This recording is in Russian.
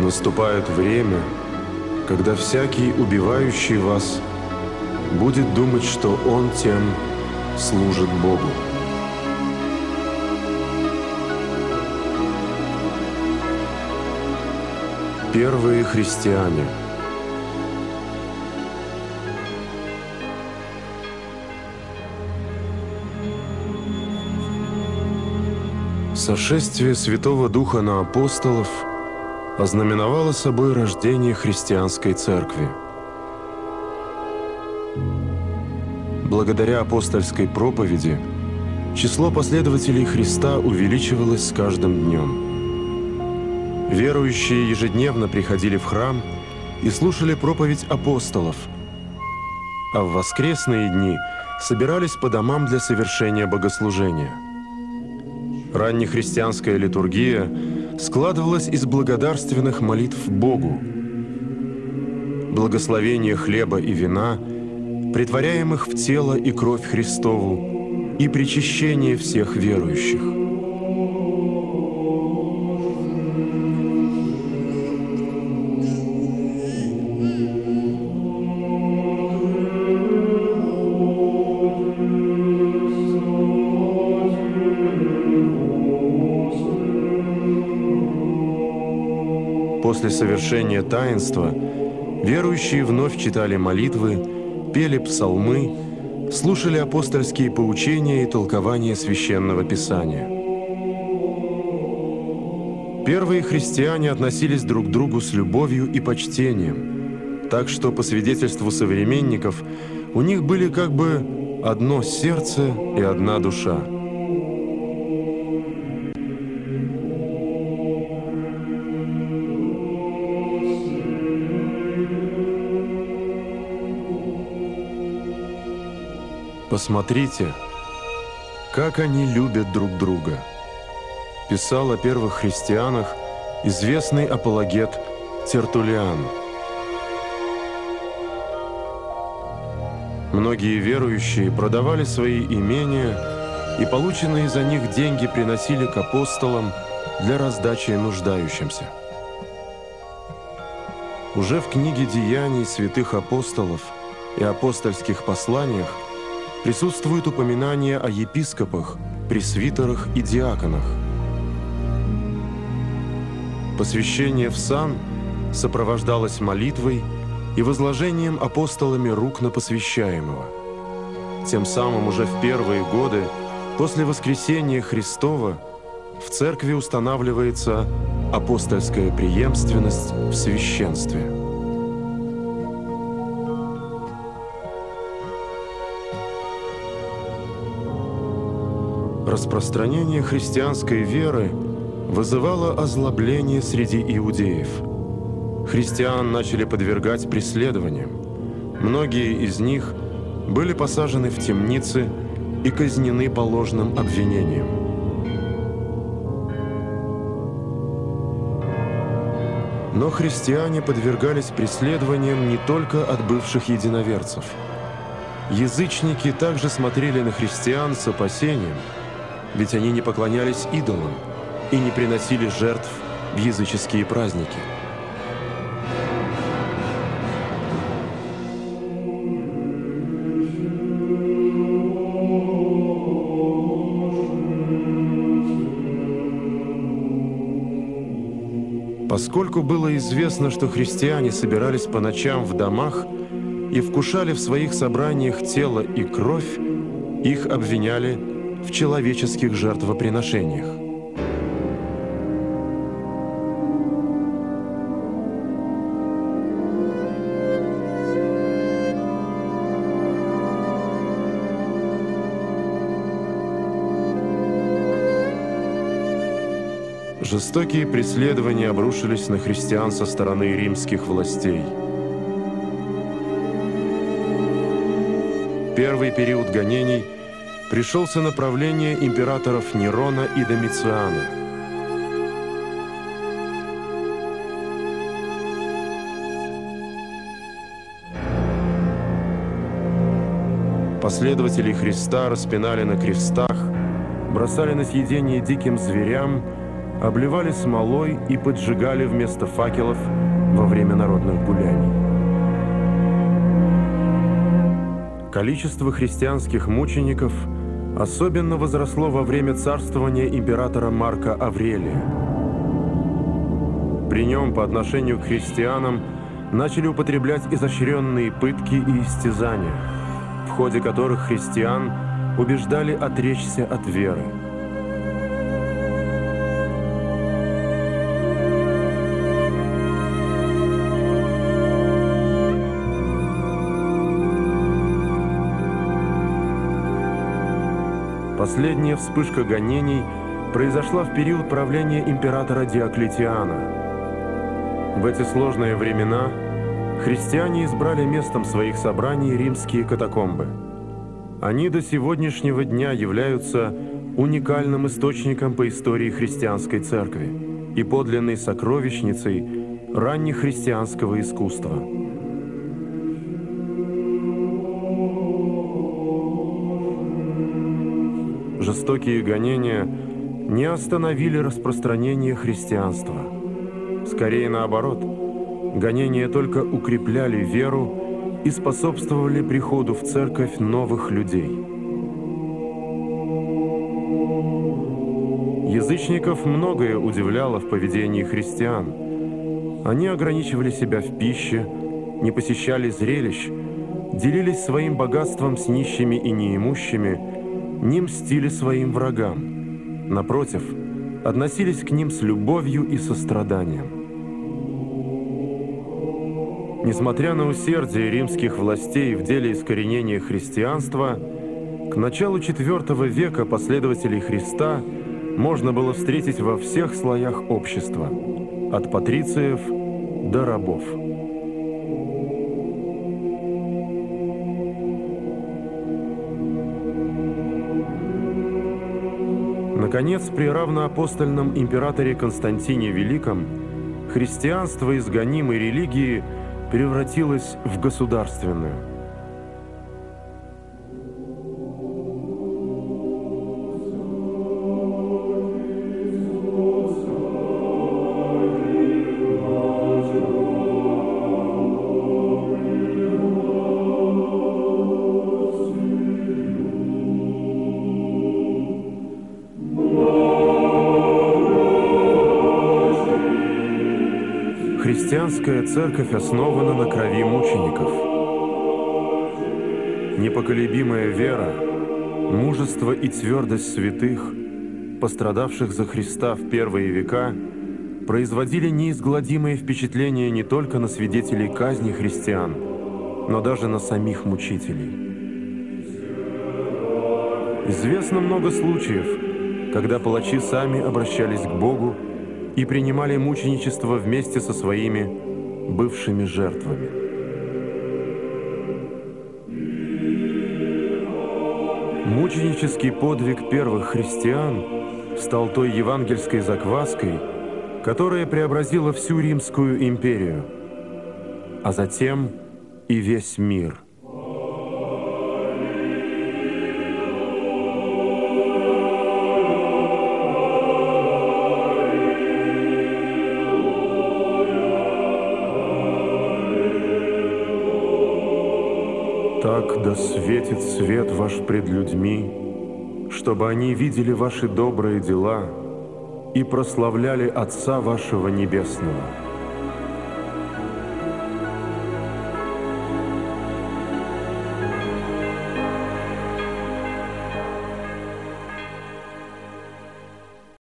Наступает время, когда всякий, убивающий вас, будет думать, что он тем служит Богу. Первые христиане. Сошествие Святого Духа на апостолов ознаменовало собой рождение христианской церкви. Благодаря апостольской проповеди число последователей Христа увеличивалось с каждым днем. Верующие ежедневно приходили в храм и слушали проповедь апостолов, а в воскресные дни собирались по домам для совершения богослужения. Раннехристианская литургия складывалась из благодарственных молитв Богу, благословения хлеба и вина, претворяемых в тело и кровь Христову, и причащение всех верующих. После совершения таинства верующие вновь читали молитвы, пели псалмы, слушали апостольские поучения и толкования Священного Писания. Первые христиане относились друг к другу с любовью и почтением, так что, по свидетельству современников, у них были как бы одно сердце и одна душа. «Посмотрите, как они любят друг друга», писал о первых христианах известный апологет Тертуллиан. Многие верующие продавали свои имения и полученные за них деньги приносили к апостолам для раздачи нуждающимся. Уже в книге «Деяний святых апостолов» и апостольских посланиях присутствует упоминание о епископах, пресвитерах и диаконах. Посвящение в сан сопровождалось молитвой и возложением апостолами рук на посвящаемого. Тем самым уже в первые годы после воскресения Христова в церкви устанавливается апостольская преемственность в священстве. Распространение христианской веры вызывало озлобление среди иудеев. Христиан начали подвергать преследованиям. Многие из них были посажены в темницы и казнены по ложным обвинениям. Но христиане подвергались преследованиям не только от бывших единоверцев. Язычники также смотрели на христиан с опасением, ведь они не поклонялись идолам и не приносили жертв в языческие праздники. Поскольку было известно, что христиане собирались по ночам в домах и вкушали в своих собраниях тело и кровь, их обвиняли в человеческих жертвоприношениях. Жестокие преследования обрушились на христиан со стороны римских властей. Первый период гонений пришелся на правление императоров Нерона и Домициана. Последователей Христа распинали на крестах, бросали на съедение диким зверям обливали смолой и поджигали вместо факелов во время народных гуляний. Количество христианских мучеников особенно возросло во время царствования императора Марка Аврелия. При нем по отношению к христианам начали употреблять изощренные пытки и истязания, в ходе которых христиан убеждали отречься от веры. Последняя вспышка гонений произошла в период правления императора Диоклетиана. В эти сложные времена христиане избрали местом своих собраний римские катакомбы. Они до сегодняшнего дня являются уникальным источником по истории христианской церкви и подлинной сокровищницей раннехристианского искусства. Жестокие гонения не остановили распространение христианства. Скорее наоборот, гонения только укрепляли веру и способствовали приходу в церковь новых людей. Язычников многое удивляло в поведении христиан. Они ограничивали себя в пище, не посещали зрелищ, делились своим богатством с нищими и неимущими, не мстили своим врагам. Напротив, относились к ним с любовью и состраданием. Несмотря на усердие римских властей в деле искоренения христианства, к началу IV века последователей Христа можно было встретить во всех слоях общества, от патрициев до рабов. Наконец, при равноапостольном императоре Константине Великом христианство из гонимой религии превратилось в государственную. Христианская церковь основана на крови мучеников. Непоколебимая вера, мужество и твердость святых, пострадавших за Христа в первые века, производили неизгладимое впечатление не только на свидетелей казни христиан, но даже на самих мучителей. Известно много случаев, когда палачи сами обращались к Богу и принимали мученичество вместе со своими бывшими жертвами. Мученический подвиг первых христиан стал той евангельской закваской, которая преобразила всю Римскую империю, а затем и весь мир. Так да светит свет ваш пред людьми, чтобы они видели ваши добрые дела и прославляли Отца вашего Небесного.